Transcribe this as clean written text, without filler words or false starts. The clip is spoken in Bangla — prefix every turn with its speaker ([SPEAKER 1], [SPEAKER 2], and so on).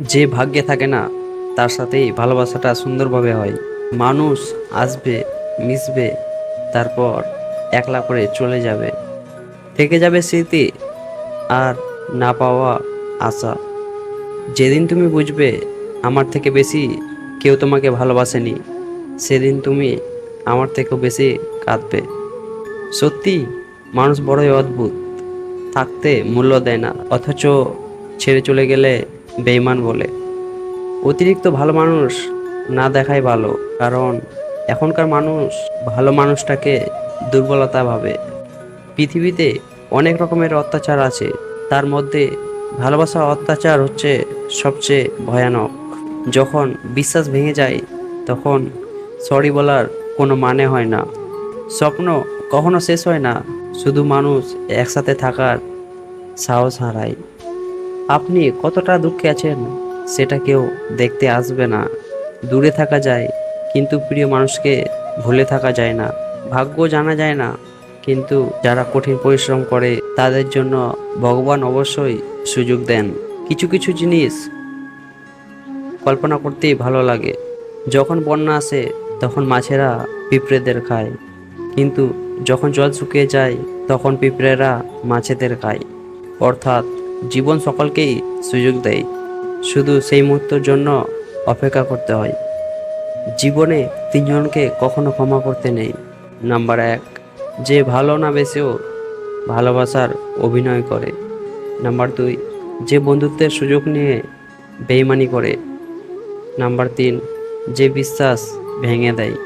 [SPEAKER 1] যে ভাগ্যে থাকে না তার সাথেই ভালোবাসাটা সুন্দরভাবে হয়। মানুষ আসবে, মিশবে, তারপর একলা করে চলে যাবে। থেকে যাবে স্মৃতি আর না পাওয়া আশা। যেদিন তুমি বুঝবে আমার থেকে বেশি কেউ তোমাকে ভালোবাসেনি, সেদিন তুমি আমার থেকেও বেশি কাঁদবে। সত্যি, মানুষ বড়ই অদ্ভুত। থাকতে মূল্য দেয় না, অথচ ছেড়ে চলে গেলে বেইমান বলে। অতিরিক্ত ভালো মানুষ না দেখাই ভালো, কারণ এখনকার মানুষ ভালো মানুষটাকে দুর্বলতা ভাবে। পৃথিবীতে অনেক রকমের অত্যাচার আছে, তার মধ্যে ভালোবাসা অত্যাচার হচ্ছে সবচেয়ে ভয়ানক। যখন বিশ্বাস ভেঙে যায় তখন সরি বলার কোনো মানে হয় না। স্বপ্ন কখনো শেষ হয় না, শুধু মানুষ একসাথে থাকার সাহস হারায়। আপনি কতটা দুঃখে আছেন সেটা কেউ দেখতে আসবে না। দূরে থাকা যায়, কিন্তু প্রিয় মানুষকে ভুলে থাকা যায় না। ভাগ্য জানা যায় না, কিন্তু যারা কঠিন পরিশ্রম করে তাদের জন্য ভগবান অবশ্যই সুযোগ দেন। কিছু কিছু জিনিস কল্পনা করতেই ভালো লাগে। যখন বন্যা আসে তখন মাছেরা পিঁপড়েদের খায়, কিন্তু যখন জল শুকিয়ে যায় তখন পিঁপড়েরা মাছেদের খায়। অর্থাৎ জীবন সকলকেই সুযোগ দেয়, শুধু সেই মুহূর্তের জন্য অপেক্ষা করতে হয়। জীবনে তিনজনকে কখনো ক্ষমা করতে নেই। নাম্বার এক, যে ভালো না বেসেও ভালোবাসার অভিনয় করে। নাম্বার দুই, যে বন্ধুত্বের সুযোগ নিয়ে বেইমানি করে। নাম্বার তিন, যে বিশ্বাস ভেঙে দেয়।